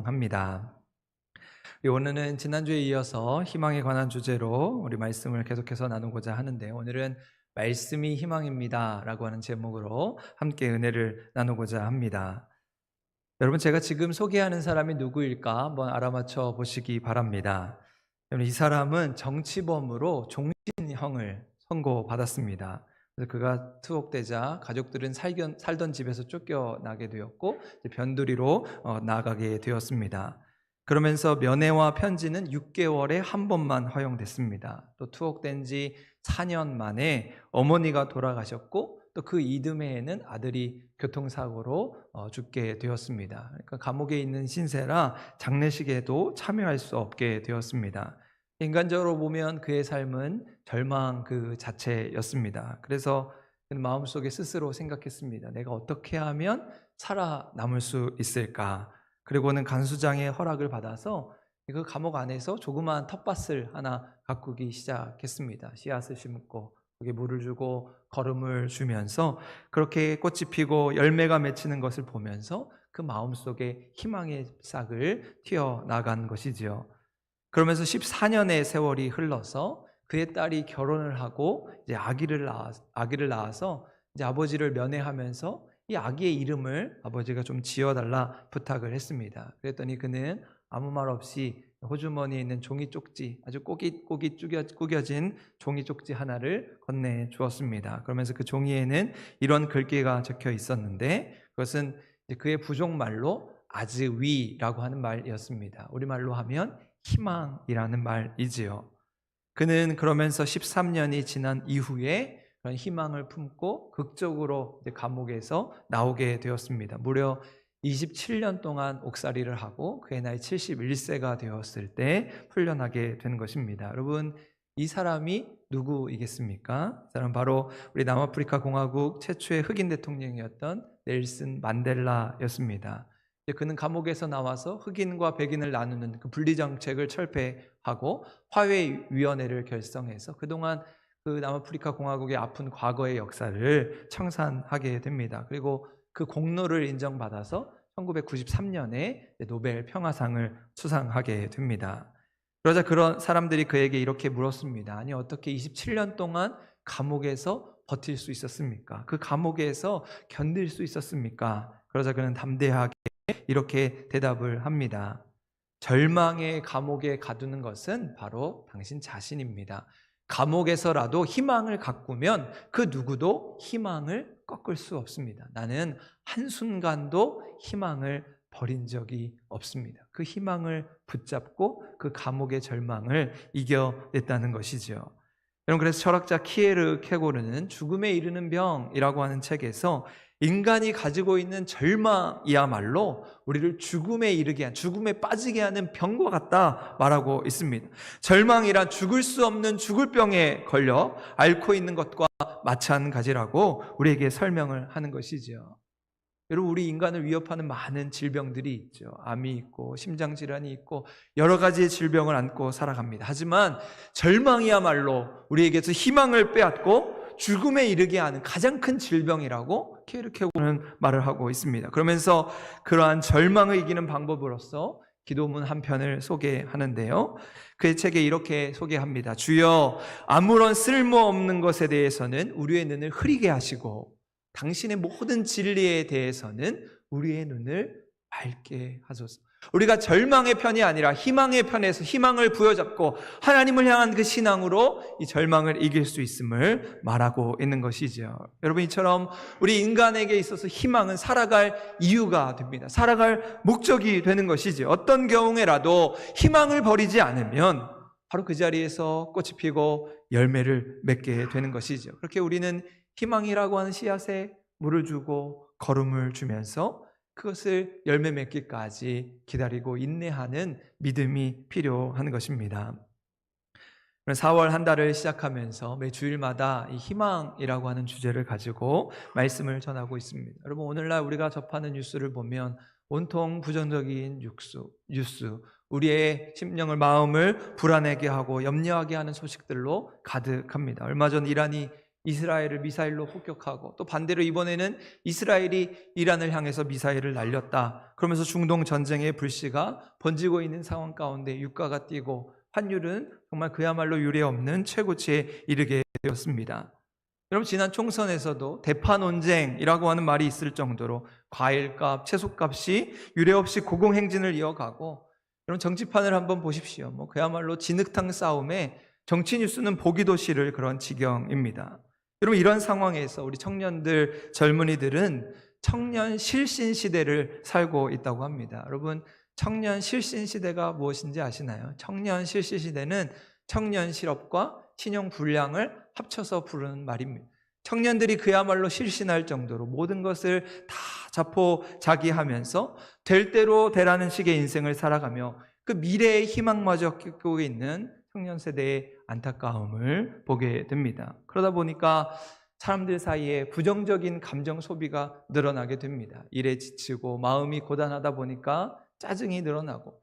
찬송합니다. 오늘은 지난주에 이어서 희망에 관한 주제로 우리 말씀을 계속해서 나누고자 하는데, 오늘은 말씀이 희망입니다 라고 하는 제목으로 함께 은혜를 나누고자 합니다. 여러분, 제가 지금 소개하는 사람이 누구일까 한번 알아맞혀 보시기 바랍니다. 여러분, 이 사람은 정치범으로 종신형을 선고받았습니다. 그래서 그가 투옥되자 가족들은 살던 집에서 쫓겨나게 되었고 변두리로 나가게 되었습니다. 그러면서 면회와 편지는 6개월에 한 번만 허용됐습니다. 또 투옥된 지 4년 만에 어머니가 돌아가셨고 또 그 이듬해에는 아들이 교통사고로 죽게 되었습니다. 그러니까 감옥에 있는 신세라 장례식에도 참여할 수 없게 되었습니다. 인간적으로 보면 그의 삶은 절망 그 자체였습니다. 그래서 그는 마음속에 스스로 생각했습니다. 내가 어떻게 하면 살아남을 수 있을까? 그리고는 간수장의 허락을 받아서 그 감옥 안에서 조그마한 텃밭을 하나 가꾸기 시작했습니다. 씨앗을 심고 거기에 물을 주고 거름을 주면서 그렇게 꽃이 피고 열매가 맺히는 것을 보면서 그 마음속에 희망의 싹을 튀어나간 것이지요. 그러면서 14년의 세월이 흘러서 그의 딸이 결혼을 하고 이제 아기를 낳아서 이제 아버지를 면회하면서 이 아기의 이름을 아버지가 좀 지어달라 부탁을 했습니다. 그랬더니 그는 아무 말 없이 호주머니에 있는 종이 쪽지, 아주 꼬깃꼬깃 구겨진 종이 쪽지 하나를 건네 주었습니다. 그러면서 그 종이에는 이런 글귀가 적혀 있었는데, 그것은 그의 부족말로 아즈위라고 하는 말이었습니다. 우리말로 하면 희망이라는 말이지요. 그는 그러면서 13년이 지난 이후에 그런 희망을 품고 극적으로 감옥에서 나오게 되었습니다. 무려 27년 동안 옥살이를 하고 그의 나이 71세가 되었을 때 풀려나게 된 것입니다. 여러분, 이 사람이 누구이겠습니까? 이 사람 바로 우리 남아프리카 공화국 최초의 흑인 대통령이었던 넬슨 만델라였습니다. 그는 감옥에서 나와서 흑인과 백인을 나누는 그 분리정책을 철폐하고 화해위원회를 결성해서 그동안 그 남아프리카 공화국의 아픈 과거의 역사를 청산하게 됩니다. 그리고 그 공로를 인정받아서 1993년에 노벨 평화상을 수상하게 됩니다. 그러자 그런 사람들이 그에게 이렇게 물었습니다. 아니, 어떻게 27년 동안 감옥에서 버틸 수 있었습니까? 그 감옥에서 견딜 수 있었습니까? 그러자 그는 담대하게 이렇게 대답을 합니다. 절망의 감옥에 가두는 것은 바로 당신 자신입니다. 감옥에서라도 희망을 가꾸면 그 누구도 희망을 꺾을 수 없습니다. 나는 한순간도 희망을 버린 적이 없습니다. 그 희망을 붙잡고 그 감옥의 절망을 이겨냈다는 것이죠. 여러분, 그래서 철학자 키에르 케고르는 죽음에 이르는 병이라고 하는 책에서 인간이 가지고 있는 절망이야말로 우리를 죽음에 빠지게 하는 병과 같다 말하고 있습니다. 절망이란 죽을 수 없는 죽을 병에 걸려 앓고 있는 것과 마찬가지라고 우리에게 설명을 하는 것이죠. 여러분, 우리 인간을 위협하는 많은 질병들이 있죠. 암이 있고 심장질환이 있고 여러 가지의 질병을 안고 살아갑니다. 하지만 절망이야말로 우리에게서 희망을 빼앗고 죽음에 이르게 하는 가장 큰 질병이라고 케르케고르는 말을 하고 있습니다. 그러면서 그러한 절망을 이기는 방법으로서 기도문 한 편을 소개하는데요, 그의 책에 이렇게 소개합니다. 주여, 아무런 쓸모없는 것에 대해서는 우리의 눈을 흐리게 하시고 당신의 모든 진리에 대해서는 우리의 눈을 밝게 하소서. 우리가 절망의 편이 아니라 희망의 편에서 희망을 부여잡고 하나님을 향한 그 신앙으로 이 절망을 이길 수 있음을 말하고 있는 것이죠. 여러분, 이처럼 우리 인간에게 있어서 희망은 살아갈 이유가 됩니다. 살아갈 목적이 되는 것이죠. 어떤 경우에라도 희망을 버리지 않으면 바로 그 자리에서 꽃이 피고 열매를 맺게 되는 것이죠. 그렇게 우리는 희망이라고 하는 씨앗에 물을 주고 거름을 주면서 그것을 열매 맺기까지 기다리고 인내하는 믿음이 필요한 것입니다. 4월 한 달을 시작하면서 매 주일마다 이 희망이라고 하는 주제를 가지고 말씀을 전하고 있습니다. 여러분, 오늘날 우리가 접하는 뉴스를 보면 온통 부정적인 뉴스, 우리의 심령을, 마음을 불안하게 하고 염려하게 하는 소식들로 가득합니다. 얼마 전 이란이 이스라엘을 미사일로 폭격하고, 또 반대로 이번에는 이스라엘이 이란을 향해서 미사일을 날렸다. 그러면서 중동 전쟁의 불씨가 번지고 있는 상황 가운데 유가가 뛰고 환율은 정말 그야말로 유례없는 최고치에 이르게 되었습니다. 여러분, 지난 총선에서도 대파 논쟁이라고 하는 말이 있을 정도로 과일값, 채소값이 유례없이 고공행진을 이어가고, 여러분 정치판을 한번 보십시오. 그야말로 진흙탕 싸움에 정치 뉴스는 보기도 싫을 그런 지경입니다. 여러분, 이런 상황에서 우리 청년들, 젊은이들은 청년 실신 시대를 살고 있다고 합니다. 여러분, 청년 실신 시대가 무엇인지 아시나요? 청년 실신 시대는 청년 실업과 신용 불량을 합쳐서 부르는 말입니다. 청년들이 그야말로 실신할 정도로 모든 것을 다 자포자기하면서 될 대로 되라는 식의 인생을 살아가며 그 미래의 희망마저 겪고 있는 청년 세대의 안타까움을 보게 됩니다. 그러다 보니까 사람들 사이에 부정적인 감정 소비가 늘어나게 됩니다. 일에 지치고 마음이 고단하다 보니까 짜증이 늘어나고,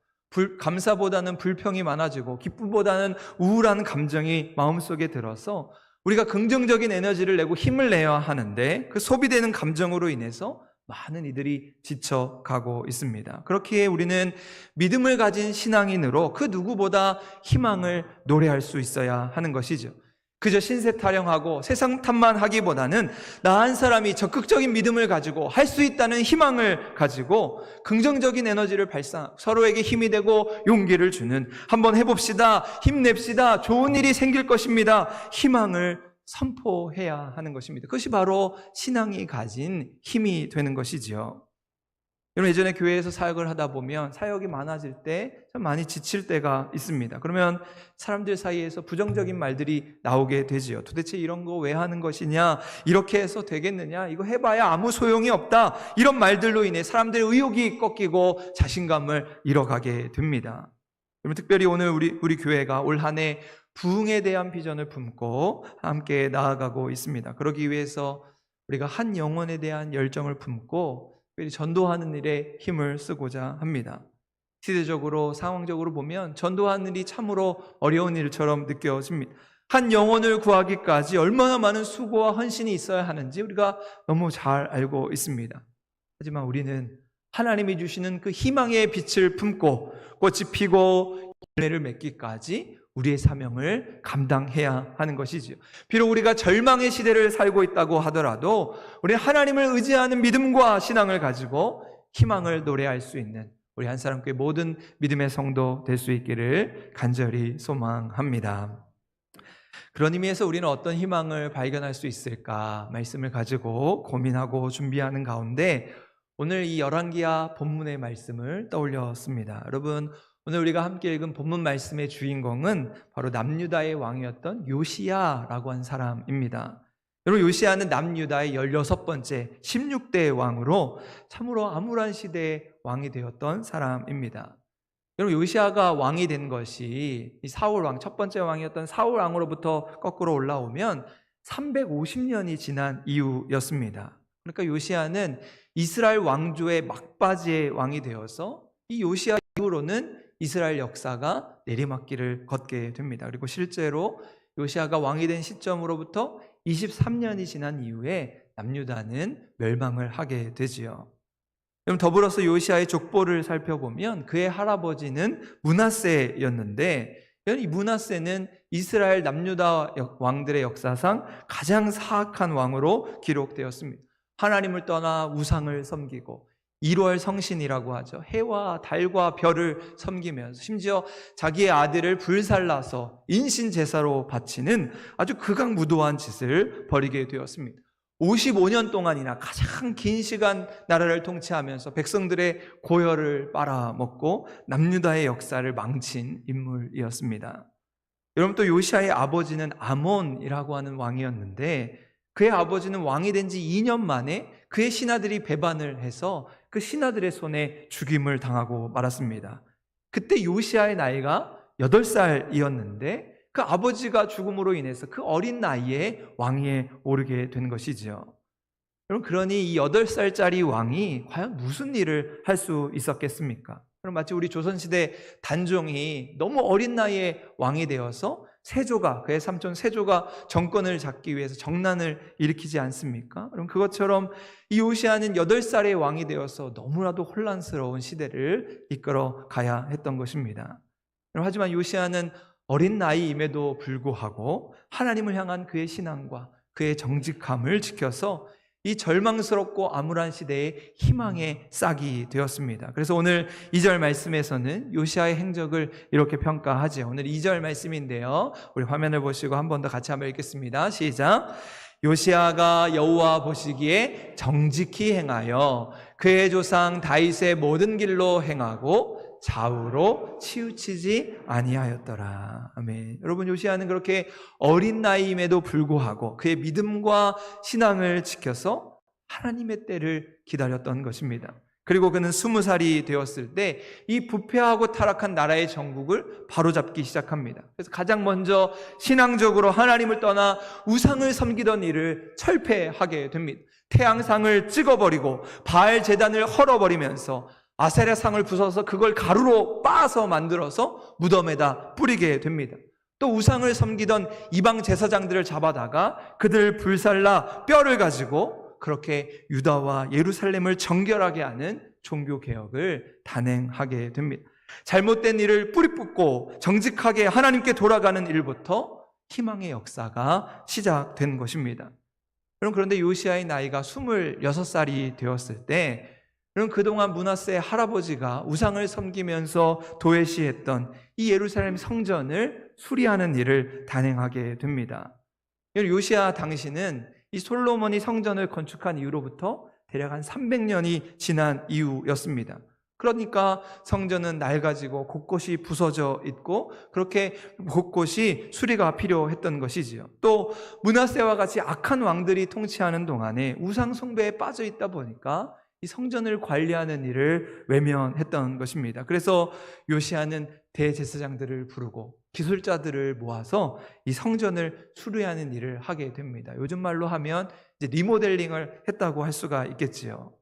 감사보다는 불평이 많아지고, 기쁨보다는 우울한 감정이 마음속에 들어서 우리가 긍정적인 에너지를 내고 힘을 내야 하는데 그 소비되는 감정으로 인해서 많은 이들이 지쳐가고 있습니다. 그렇기에 우리는 믿음을 가진 신앙인으로 그 누구보다 희망을 노래할 수 있어야 하는 것이죠. 그저 신세 타령하고 세상 탓만 하기보다는 나 한 사람이 적극적인 믿음을 가지고 할 수 있다는 희망을 가지고 긍정적인 에너지를 발산하고 서로에게 힘이 되고 용기를 주는, 한번 해봅시다, 힘냅시다, 좋은 일이 생길 것입니다, 희망을 선포해야 하는 것입니다. 그것이 바로 신앙이 가진 힘이 되는 것이지요. 여러분, 예전에 교회에서 사역을 하다 보면 사역이 많아질 때 참 많이 지칠 때가 있습니다. 그러면 사람들 사이에서 부정적인 말들이 나오게 되지요. 도대체 이런 거 왜 하는 것이냐, 이렇게 해서 되겠느냐, 이거 해봐야 아무 소용이 없다, 이런 말들로 인해 사람들의 의욕이 꺾이고 자신감을 잃어가게 됩니다. 여러분, 특별히 오늘 우리 교회가 올 한 해 부흥에 대한 비전을 품고 함께 나아가고 있습니다. 그러기 위해서 우리가 한 영혼에 대한 열정을 품고 전도하는 일에 힘을 쓰고자 합니다. 시대적으로, 상황적으로 보면 전도하는 일이 참으로 어려운 일처럼 느껴집니다. 한 영혼을 구하기까지 얼마나 많은 수고와 헌신이 있어야 하는지 우리가 너무 잘 알고 있습니다. 하지만 우리는 하나님이 주시는 그 희망의 빛을 품고 꽃이 피고 열매를 맺기까지 우리의 사명을 감당해야 하는 것이지요. 비록 우리가 절망의 시대를 살고 있다고 하더라도 우리는 하나님을 의지하는 믿음과 신앙을 가지고 희망을 노래할 수 있는 우리 한사람교회 모든 믿음의 성도 될 수 있기를 간절히 소망합니다. 그런 의미에서 우리는 어떤 희망을 발견할 수 있을까 말씀을 가지고 고민하고 준비하는 가운데 오늘 이 열왕기하 본문의 말씀을 떠올렸습니다. 여러분, 오늘 우리가 함께 읽은 본문 말씀의 주인공은 바로 남유다의 왕이었던 요시야라고 한 사람입니다. 여러분, 요시야는 남유다의 16번째 16대 왕으로 참으로 암울한 시대의 왕이 되었던 사람입니다. 여러분, 요시야가 왕이 된 것이 이 사울 왕, 첫 번째 왕이었던 사울 왕으로부터 거꾸로 올라오면 350년이 지난 이후였습니다. 그러니까 요시야는 이스라엘 왕조의 막바지의 왕이 되어서 이 요시야 이후로는 이스라엘 역사가 내리막길을 걷게 됩니다. 그리고 실제로 요시야가 왕이 된 시점으로부터 23년이 지난 이후에 남유다는 멸망을 하게 되지요. 그럼 더불어서 요시야의 족보를 살펴보면 그의 할아버지는 므낫세였는데, 이 므낫세는 이스라엘 남유다 왕들의 역사상 가장 사악한 왕으로 기록되었습니다. 하나님을 떠나 우상을 섬기고 1월 성신이라고 하죠. 해와 달과 별을 섬기면서 심지어 자기의 아들을 불살라서 인신제사로 바치는 아주 극악무도한 짓을 벌이게 되었습니다. 55년 동안이나 가장 긴 시간 나라를 통치하면서 백성들의 고열을 빨아먹고 남유다의 역사를 망친 인물이었습니다. 여러분, 또 요시야의 아버지는 아몬이라고 하는 왕이었는데 그의 아버지는 왕이 된 지 2년 만에 그의 신하들이 배반을 해서 그 신하들의 손에 죽임을 당하고 말았습니다. 그때 요시야의 나이가 8살이었는데 그 아버지가 죽음으로 인해서 그 어린 나이에 왕위에 오르게 된 것이지요. 여러분, 그러니 이 8살짜리 왕이 과연 무슨 일을 할 수 있었겠습니까? 그럼 마치 우리 조선시대 단종이 너무 어린 나이에 왕이 되어서 세조가, 그의 삼촌 세조가 정권을 잡기 위해서 정난을 일으키지 않습니까? 그럼 그것처럼 이 요시아는 8살의 왕이 되어서 너무나도 혼란스러운 시대를 이끌어 가야 했던 것입니다. 하지만 요시아는 어린 나이임에도 불구하고 하나님을 향한 그의 신앙과 그의 정직함을 지켜서 이 절망스럽고 암울한 시대에 희망의 싹이 되었습니다. 그래서 오늘 2절 말씀에서는 요시아의 행적을 이렇게 평가하죠. 오늘 2절 말씀인데요, 우리 화면을 보시고 한 번 더 같이 한번 읽겠습니다. 시작. 요시아가 여호와 보시기에 정직히 행하여 그의 조상 다윗의 모든 길로 행하고 좌우로 치우치지 아니하였더라. 아멘. 여러분, 요시아는 그렇게 어린 나이임에도 불구하고 그의 믿음과 신앙을 지켜서 하나님의 때를 기다렸던 것입니다. 그리고 그는 20살이 되었을 때 이 부패하고 타락한 나라의 정국을 바로잡기 시작합니다. 그래서 가장 먼저 신앙적으로 하나님을 떠나 우상을 섬기던 일을 철폐하게 됩니다. 태양상을 찍어버리고 바알 제단을 헐어버리면서 아세라상을 부숴서 그걸 가루로 빻아서 만들어서 무덤에다 뿌리게 됩니다. 또 우상을 섬기던 이방 제사장들을 잡아다가 그들을 불살라 뼈를 가지고 그렇게 유다와 예루살렘을 정결하게 하는 종교개혁을 단행하게 됩니다. 잘못된 일을 뿌리 뽑고 정직하게 하나님께 돌아가는 일부터 희망의 역사가 시작된 것입니다. 그런데 요시아의 나이가 26살이 되었을 때 그동안 므낫세 할아버지가 우상을 섬기면서 도외시했던 이 예루살렘 성전을 수리하는 일을 단행하게 됩니다. 요시아 당시는 이 솔로몬이 성전을 건축한 이후로부터 대략 한 300년이 지난 이후였습니다. 그러니까 성전은 낡아지고 곳곳이 부서져 있고 그렇게 곳곳이 수리가 필요했던 것이지요. 또 므낫세와 같이 악한 왕들이 통치하는 동안에 우상 숭배에 빠져 있다 보니까 이 성전을 관리하는 일을 외면했던 것입니다. 그래서 요시아는 대제사장들을 부르고 기술자들을 모아서 이 성전을 수리하는 일을 하게 됩니다. 요즘 말로 하면 이제 리모델링을 했다고 할 수가 있겠지요.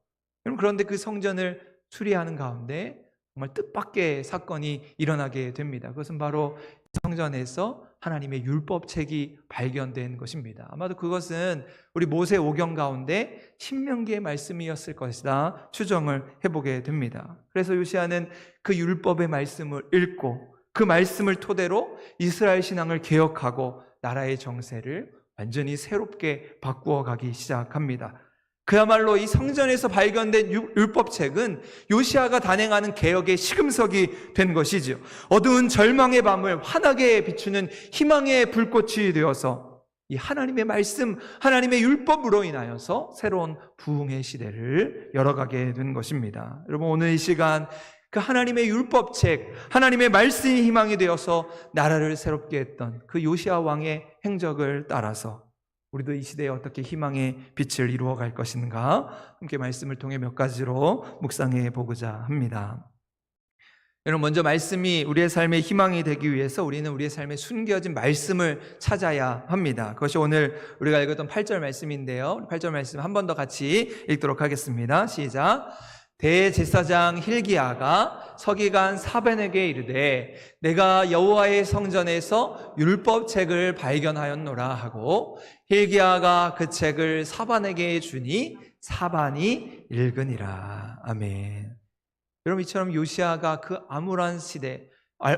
그런데 그 성전을 수리하는 가운데 정말 뜻밖의 사건이 일어나게 됩니다. 그것은 바로 성전에서 하나님의 율법책이 발견된 것입니다. 아마도 그것은 우리 모세 오경 가운데 신명기의 말씀이었을 것이다 추정을 해보게 됩니다. 그래서 요시아는 그 율법의 말씀을 읽고 그 말씀을 토대로 이스라엘 신앙을 개혁하고 나라의 정세를 완전히 새롭게 바꾸어 가기 시작합니다. 그야말로 이 성전에서 발견된 율법책은 요시아가 단행하는 개혁의 시금석이 된 것이지요. 어두운 절망의 밤을 환하게 비추는 희망의 불꽃이 되어서 이 하나님의 말씀, 하나님의 율법으로 인하여서 새로운 부흥의 시대를 열어가게 된 것입니다. 여러분, 오늘 이 시간 그 하나님의 율법책, 하나님의 말씀이 희망이 되어서 나라를 새롭게 했던 그 요시아 왕의 행적을 따라서 우리도 이 시대에 어떻게 희망의 빛을 이루어갈 것인가 함께 말씀을 통해 몇 가지로 묵상해 보고자 합니다. 여러분, 먼저 말씀이 우리의 삶의 희망이 되기 위해서 우리는 우리의 삶에 숨겨진 말씀을 찾아야 합니다. 그것이 오늘 우리가 읽었던 8절 말씀인데요. 8절 말씀 한 번 더 같이 읽도록 하겠습니다. 시작. 대제사장 hil기야가 서기관 사벤에게 이르되 내가 여호와의 성전에서 율법책을 발견하였노라 하고 hil기야가 그 책을 사반에게 주니 사반이 읽으니라. 아멘. 여러분, 이처럼 요시아가 그 암울한 시대,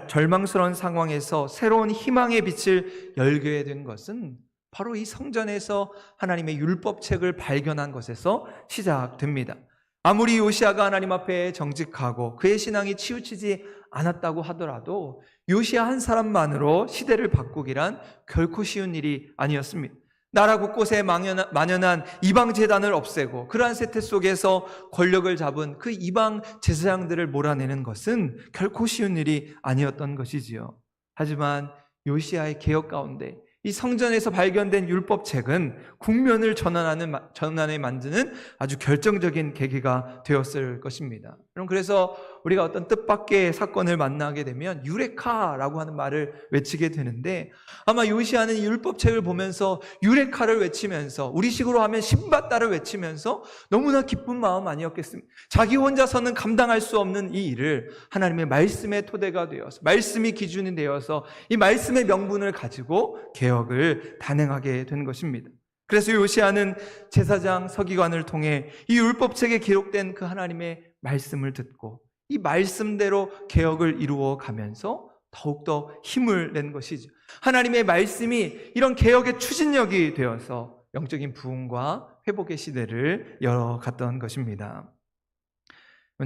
절망스러운 상황에서 새로운 희망의 빛을 열게 된 것은 바로 이 성전에서 하나님의 율법책을 발견한 것에서 시작됩니다. 아무리 요시아가 하나님 앞에 정직하고 그의 신앙이 치우치지 않았다고 하더라도 요시아 한 사람만으로 시대를 바꾸기란 결코 쉬운 일이 아니었습니다. 나라 곳곳에 만연한 이방 제단을 없애고 그러한 세태 속에서 권력을 잡은 그 이방 제사장들을 몰아내는 것은 결코 쉬운 일이 아니었던 것이지요. 하지만 요시아의 개혁 가운데 이 성전에서 발견된 율법책은 국면을 전환에 만드는 아주 결정적인 계기가 되었을 것입니다. 여러분, 그래서 우리가 어떤 뜻밖의 사건을 만나게 되면 유레카라고 하는 말을 외치게 되는데, 아마 요시아는 이 율법책을 보면서 유레카를 외치면서, 우리식으로 하면 신받다를 외치면서 너무나 기쁜 마음 아니었겠습니까? 자기 혼자서는 감당할 수 없는 이 일을 하나님의 말씀의 토대가 되어서, 말씀이 기준이 되어서 이 말씀의 명분을 가지고 개혁을 단행하게 된 것입니다. 그래서 요시아는 제사장 서기관을 통해 이 율법책에 기록된 그 하나님의 말씀을 듣고 이 말씀대로 개혁을 이루어 가면서 더욱더 힘을 낸 것이죠. 하나님의 말씀이 이런 개혁의 추진력이 되어서 영적인 부흥과 회복의 시대를 열어갔던 것입니다.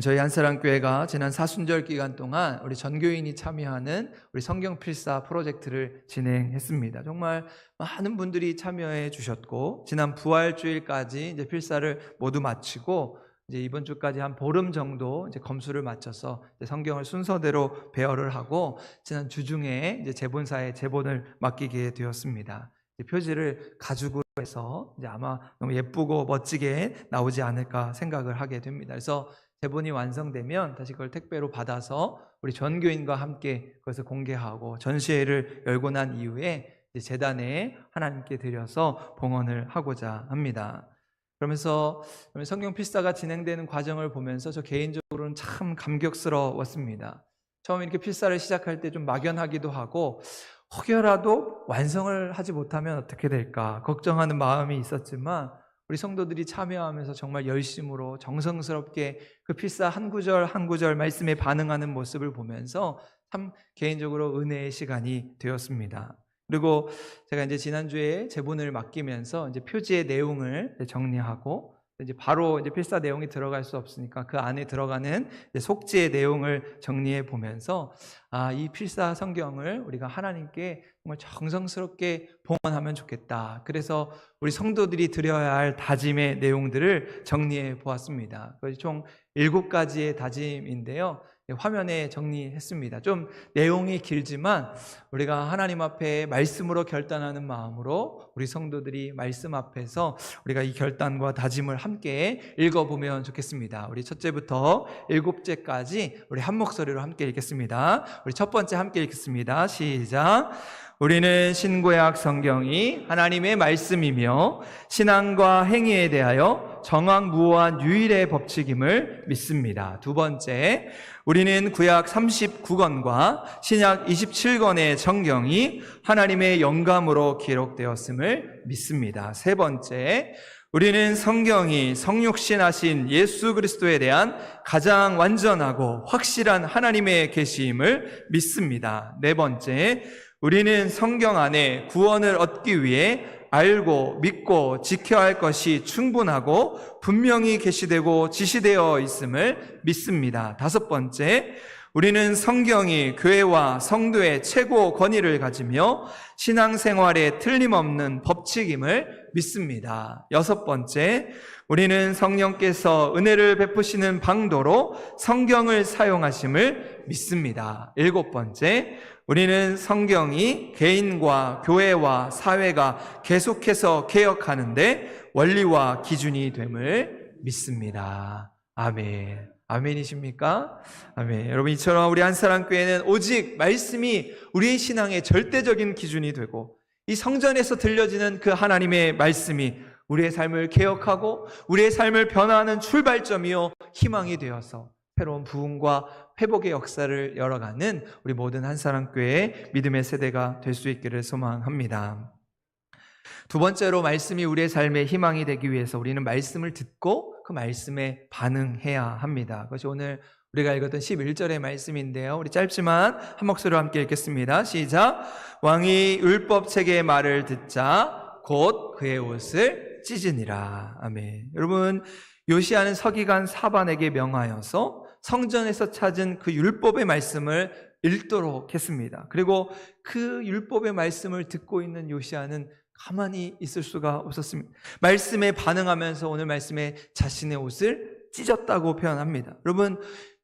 저희 한사랑교회가 지난 사순절 기간 동안 우리 전교인이 참여하는 우리 성경 필사 프로젝트를 진행했습니다. 정말 많은 분들이 참여해 주셨고, 지난 부활주일까지 이제 필사를 모두 마치고, 이제 이번 주까지 한 보름 정도 이제 검수를 마쳐서 이제 성경을 순서대로 배열을 하고, 지난 주중에 이제 제본사에 제본을 맡기게 되었습니다. 표지를 가죽으로 해서 이제 아마 너무 예쁘고 멋지게 나오지 않을까 생각을 하게 됩니다. 그래서 제본이 완성되면 다시 그걸 택배로 받아서 우리 전교인과 함께 그것을 공개하고 전시회를 열고 난 이후에 이제 재단에 하나님께 드려서 봉헌을 하고자 합니다. 그러면서 성경 필사가 진행되는 과정을 보면서 저 개인적으로는 참 감격스러웠습니다. 처음 이렇게 필사를 시작할 때 좀 막연하기도 하고, 혹여라도 완성을 하지 못하면 어떻게 될까 걱정하는 마음이 있었지만, 우리 성도들이 참여하면서 정말 열심으로 정성스럽게 그 필사 한 구절 한 구절 말씀에 반응하는 모습을 보면서 참 개인적으로 은혜의 시간이 되었습니다. 그리고 제가 이제 지난주에 제본을 맡기면서 이제 표지의 내용을 정리하고, 이제 바로 이제 필사 내용이 들어갈 수 없으니까 그 안에 들어가는 이제 속지의 내용을 정리해 보면서, 이 필사 성경을 우리가 하나님께 정말 정성스럽게 봉헌하면 좋겠다. 그래서 우리 성도들이 드려야 할 다짐의 내용들을 정리해 보았습니다. 총 7가지의 다짐인데요. 화면에 정리했습니다. 좀 내용이 길지만 우리가 하나님 앞에 말씀으로 결단하는 마음으로 우리 성도들이 말씀 앞에서 우리가 이 결단과 다짐을 함께 읽어보면 좋겠습니다. 우리 첫째부터 7제까지 우리 한 목소리로 함께 읽겠습니다. 우리 첫 번째 함께 읽겠습니다. 시작. 우리는 신구약 성경이 하나님의 말씀이며 신앙과 행위에 대하여 정확무오한 유일의 법칙임을 믿습니다. 두 번째, 우리는 구약 39권과 신약 27권의 성경이 하나님의 영감으로 기록되었음을 믿습니다. 세 번째, 우리는 성경이 성육신하신 예수 그리스도에 대한 가장 완전하고 확실한 하나님의 계시임을 믿습니다. 네 번째, 우리는 성경 안에 구원을 얻기 위해 알고 믿고 지켜야 할 것이 충분하고 분명히 계시되고 지시되어 있음을 믿습니다. 다섯 번째, 우리는 성경이 교회와 성도의 최고 권위를 가지며 신앙생활에 틀림없는 법칙임을 믿습니다. 여섯 번째, 우리는 성령께서 은혜를 베푸시는 방도로 성경을 사용하심을 믿습니다. 일곱 번째, 우리는 성경이 개인과 교회와 사회가 계속해서 개혁하는데 원리와 기준이 됨을 믿습니다. 아멘. 아멘이십니까? 아멘. 여러분, 이처럼 우리 한사랑교회는 오직 말씀이 우리의 신앙의 절대적인 기준이 되고, 이 성전에서 들려지는 그 하나님의 말씀이 우리의 삶을 개혁하고 우리의 삶을 변화하는 출발점이요 희망이 되어서 새로운 부흥과 회복의 역사를 열어가는 우리 모든 한사랑교회의 믿음의 세대가 될 수 있기를 소망합니다. 두 번째로, 말씀이 우리의 삶의 희망이 되기 위해서 우리는 말씀을 듣고 그 말씀에 반응해야 합니다. 그것이 오늘 우리가 읽었던 11절의 말씀인데요. 우리 짧지만 한 목소리로 함께 읽겠습니다. 시작. 왕이 율법책의 말을 듣자 곧 그의 옷을 찢으니라. 아멘. 여러분, 요시아는 서기관 사반에게 명하여서 성전에서 찾은 그 율법의 말씀을 읽도록 했습니다. 그리고 그 율법의 말씀을 듣고 있는 요시아는 가만히 있을 수가 없었습니다. 말씀에 반응하면서 오늘 말씀에 자신의 옷을 찢었다고 표현합니다. 여러분,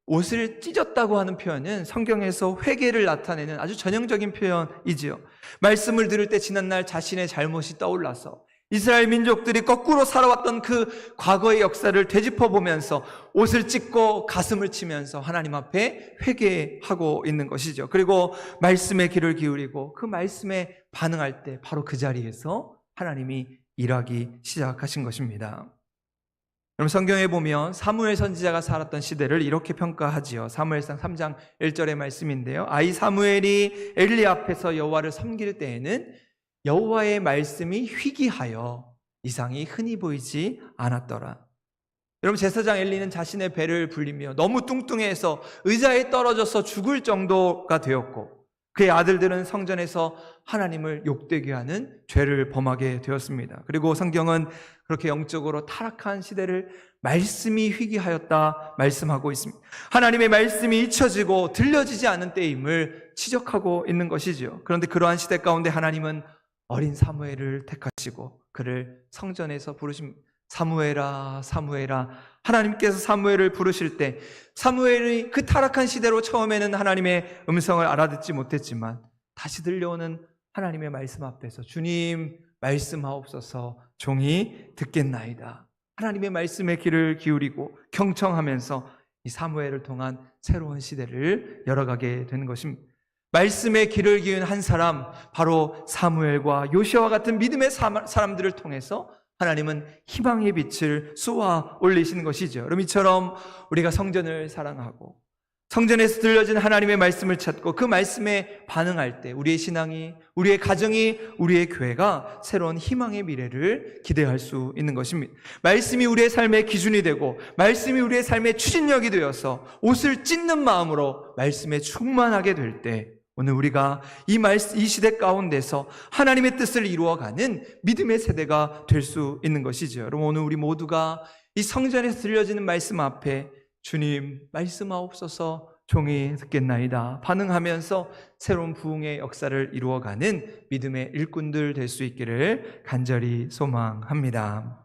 옷을 찢었다고 하는 표현은 성경에서 회개를 나타내는 아주 전형적인 표현이지요. 말씀을 들을 때 지난날 자신의 잘못이 떠올라서 이스라엘 민족들이 거꾸로 살아왔던 그 과거의 역사를 되짚어보면서 옷을 찢고 가슴을 치면서 하나님 앞에 회개하고 있는 것이죠. 그리고 말씀에 귀를 기울이고 그 말씀에 반응할 때 바로 그 자리에서 하나님이 일하기 시작하신 것입니다. 그럼 성경에 보면 사무엘 선지자가 살았던 시대를 이렇게 평가하지요. 사무엘상 3장 1절의 말씀인데요. 아이 사무엘이 엘리 앞에서 여호와를 섬길 때에는 여호와의 말씀이 희귀하여 이상이 흔히 보이지 않았더라. 여러분, 제사장 엘리는 자신의 배를 불리며 너무 뚱뚱해서 의자에 떨어져서 죽을 정도가 되었고, 그의 아들들은 성전에서 하나님을 욕되게 하는 죄를 범하게 되었습니다. 그리고 성경은 그렇게 영적으로 타락한 시대를 말씀이 희귀하였다 말씀하고 있습니다. 하나님의 말씀이 잊혀지고 들려지지 않은 때임을 지적하고 있는 것이죠. 그런데 그러한 시대 가운데 하나님은 어린 사무엘을 택하시고 그를 성전에서 부르십니다. 사무엘아, 사무엘아. 하나님께서 사무엘을 부르실 때 사무엘이 그 타락한 시대로 처음에는 하나님의 음성을 알아듣지 못했지만 다시 들려오는 하나님의 말씀 앞에서 주님 말씀하옵소서, 종이 듣겠나이다. 하나님의 말씀에 귀를 기울이고 경청하면서 이 사무엘을 통한 새로운 시대를 열어가게 되는 것입니다. 말씀에 귀를 기울인 한 사람, 바로 사무엘과 요시아와 같은 믿음의 사람들을 통해서 하나님은 희망의 빛을 쏘아 올리시는 것이죠. 그럼 이처럼 우리가 성전을 사랑하고 성전에서 들려진 하나님의 말씀을 찾고 그 말씀에 반응할 때 우리의 신앙이, 우리의 가정이, 우리의 교회가 새로운 희망의 미래를 기대할 수 있는 것입니다. 말씀이 우리의 삶의 기준이 되고 말씀이 우리의 삶의 추진력이 되어서 옷을 찢는 마음으로 말씀에 충만하게 될 때 오늘 우리가 이 시대 가운데서 하나님의 뜻을 이루어가는 믿음의 세대가 될 수 있는 것이죠. 여러분, 오늘 우리 모두가 이 성전에서 들려지는 말씀 앞에 주님 말씀하옵소서, 종이 듣겠나이다 반응하면서 새로운 부흥의 역사를 이루어가는 믿음의 일꾼들 될 수 있기를 간절히 소망합니다.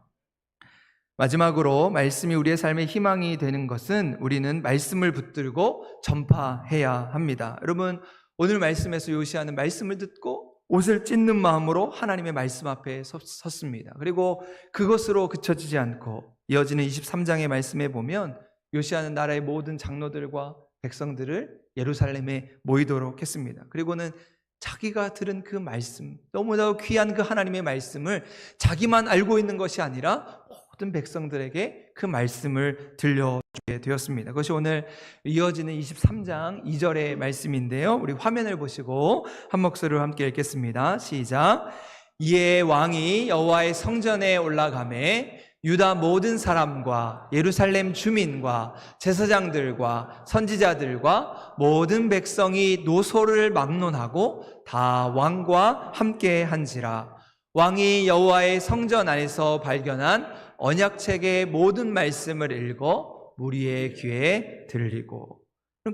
마지막으로 말씀이 우리의 삶의 희망이 되는 것은 우리는 말씀을 붙들고 전파해야 합니다. 여러분, 오늘 말씀에서 요시아는 말씀을 듣고 옷을 찢는 마음으로 하나님의 말씀 앞에 섰습니다. 그리고 그것으로 그쳐지지 않고 이어지는 23장의 말씀에 보면 요시아는 나라의 모든 장로들과 백성들을 예루살렘에 모이도록 했습니다. 그리고는 자기가 들은 그 말씀, 너무나도 귀한 그 하나님의 말씀을 자기만 알고 있는 것이 아니라 모든 백성들에게 그 말씀을 들려주게 되었습니다. 그것이 오늘 이어지는 23장 2절의 말씀인데요. 우리 화면을 보시고 한 목소리로 함께 읽겠습니다. 시작. 이에 왕이 여호와의 성전에 올라가매 유다 모든 사람과 예루살렘 주민과 제사장들과 선지자들과 모든 백성이 노소를 막론하고 다 왕과 함께 한지라. 왕이 여호와의 성전 안에서 발견한 언약책의 모든 말씀을 읽어 무리의 귀에 들리고,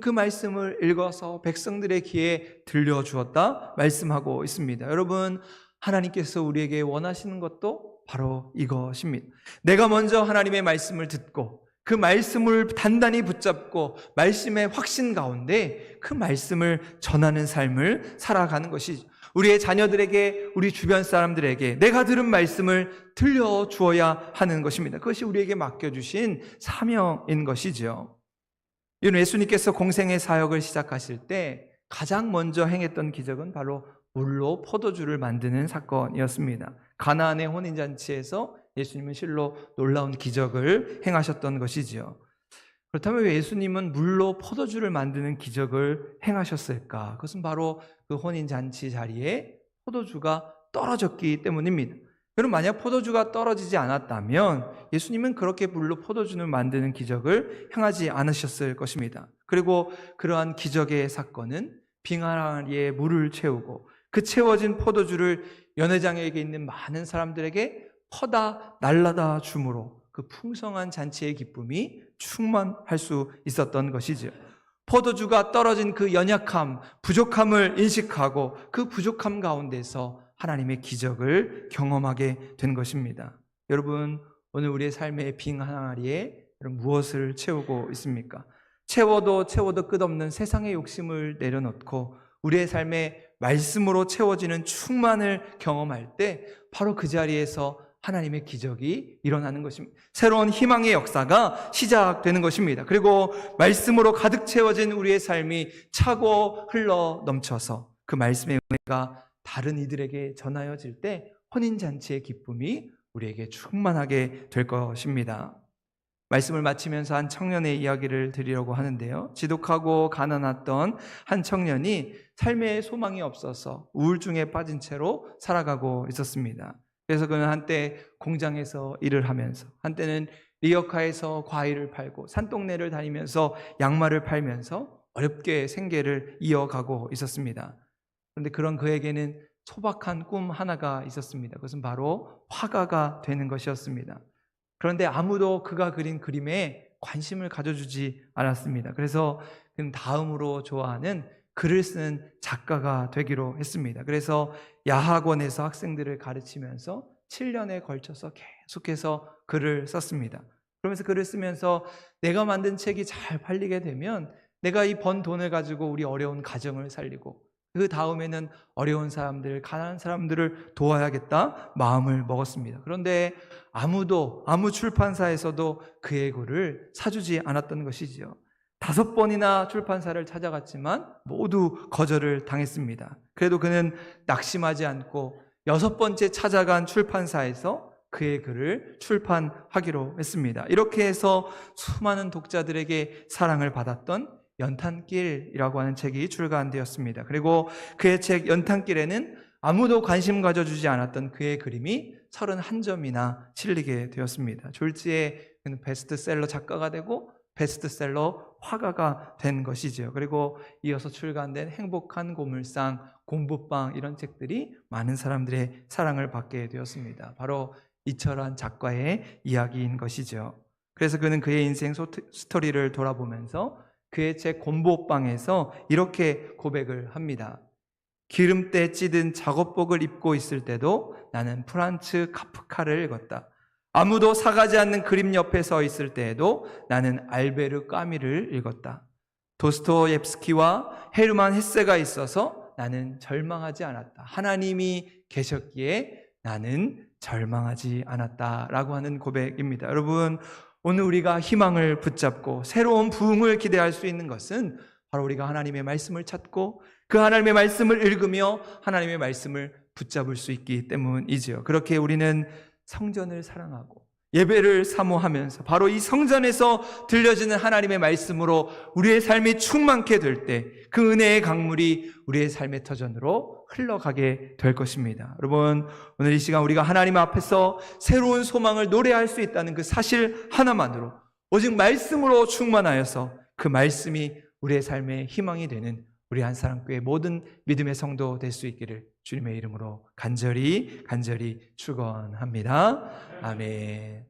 그 말씀을 읽어서 백성들의 귀에 들려주었다 말씀하고 있습니다. 여러분, 하나님께서 우리에게 원하시는 것도 바로 이것입니다. 내가 먼저 하나님의 말씀을 듣고 그 말씀을 단단히 붙잡고 말씀의 확신 가운데 그 말씀을 전하는 삶을 살아가는 것이죠. 우리의 자녀들에게, 우리 주변 사람들에게 내가 들은 말씀을 들려주어야 하는 것입니다. 그것이 우리에게 맡겨주신 사명인 것이죠. 예수님께서 공생의 사역을 시작하실 때 가장 먼저 행했던 기적은 바로 물로 포도주를 만드는 사건이었습니다. 가나안의 혼인잔치에서 예수님은 실로 놀라운 기적을 행하셨던 것이지요. 그렇다면 왜 예수님은 물로 포도주를 만드는 기적을 행하셨을까? 그것은 바로 그 혼인잔치 자리에 포도주가 떨어졌기 때문입니다. 여러분, 만약 포도주가 떨어지지 않았다면 예수님은 그렇게 물로 포도주를 만드는 기적을 행하지 않으셨을 것입니다. 그리고 그러한 기적의 사건은 빙하리에 물을 채우고 그 채워진 포도주를 연회장에게 있는 많은 사람들에게 퍼다 날라다 줌으로 그 풍성한 잔치의 기쁨이 충만할 수 있었던 것이죠. 포도주가 떨어진 그 연약함, 부족함을 인식하고 그 부족함 가운데서 하나님의 기적을 경험하게 된 것입니다. 여러분, 오늘 우리의 삶의 빙 항아리에 무엇을 채우고 있습니까? 채워도 끝없는 세상의 욕심을 내려놓고 우리의 삶에 말씀으로 채워지는 충만을 경험할 때 바로 그 자리에서 하나님의 기적이 일어나는 것입니다. 새로운 희망의 역사가 시작되는 것입니다. 그리고 말씀으로 가득 채워진 우리의 삶이 차고 흘러 넘쳐서 그 말씀의 은혜가 다른 이들에게 전하여질 때 혼인잔치의 기쁨이 우리에게 충만하게 될 것입니다. 말씀을 마치면서 한 청년의 이야기를 드리려고 하는데요. 지독하고 가난했던 한 청년이 삶에 소망이 없어서 우울증에 빠진 채로 살아가고 있었습니다. 그래서 그는 한때 공장에서 일을 하면서, 한때는 리어카에서 과일을 팔고, 산동네를 다니면서 양말을 팔면서 어렵게 생계를 이어가고 있었습니다. 그런데 그런 그에게는 소박한 꿈 하나가 있었습니다. 그것은 바로 화가가 되는 것이었습니다. 그런데 아무도 그가 그린 그림에 관심을 가져주지 않았습니다. 그래서 그는 다음으로 좋아하는 글을 쓰는 작가가 되기로 했습니다. 그래서 야학원에서 학생들을 가르치면서 7년에 걸쳐서 계속해서 글을 썼습니다. 그러면서 글을 쓰면서 내가 만든 책이 잘 팔리게 되면 내가 이 번 돈을 가지고 우리 어려운 가정을 살리고, 그 다음에는 어려운 사람들, 가난한 사람들을 도와야겠다 마음을 먹었습니다. 그런데 아무 출판사에서도 그의 글을 사주지 않았던 것이지요. 5번이나 출판사를 찾아갔지만 모두 거절을 당했습니다. 그래도 그는 낙심하지 않고 6번째 찾아간 출판사에서 그의 글을 출판하기로 했습니다. 이렇게 해서 수많은 독자들에게 사랑을 받았던 연탄길이라고 하는 책이 출간되었습니다. 그리고 그의 책 연탄길에는 아무도 관심 가져주지 않았던 그의 그림이 31점이나 실리게 되었습니다. 졸지에 그는 베스트셀러 작가가 되고 베스트셀러 화가가 된 것이죠. 그리고 이어서 출간된 행복한 고물상, 공부방, 이런 책들이 많은 사람들의 사랑을 받게 되었습니다. 바로 이철환 작가의 이야기인 것이죠. 그래서 그는 그의 인생 스토리를 돌아보면서 그의 책 곰보방에서 이렇게 고백을 합니다. 기름때 찌든 작업복을 입고 있을 때도 나는 프란츠 카프카를 읽었다. 아무도 사가지 않는 그림 옆에 서 있을 때에도 나는 알베르 까미를 읽었다. 도스토옙스키와 헤르만 헤세가 있어서 나는 절망하지 않았다. 하나님이 계셨기에 나는 절망하지 않았다 라고 하는 고백입니다. 여러분, 오늘 우리가 희망을 붙잡고 새로운 부흥을 기대할 수 있는 것은 바로 우리가 하나님의 말씀을 찾고 그 하나님의 말씀을 읽으며 하나님의 말씀을 붙잡을 수 있기 때문이지요. 그렇게 우리는 성전을 사랑하고 예배를 사모하면서 바로 이 성전에서 들려지는 하나님의 말씀으로 우리의 삶이 충만케 될 때 그 은혜의 강물이 우리의 삶의 터전으로 흘러가게 될 것입니다. 여러분, 오늘 이 시간 우리가 하나님 앞에서 새로운 소망을 노래할 수 있다는 그 사실 하나만으로, 오직 말씀으로 충만하여서 그 말씀이 우리의 삶의 희망이 되는 우리 한사랑교회 모든 믿음의 성도 될 수 있기를 주님의 이름으로 간절히 축원합니다. 아멘.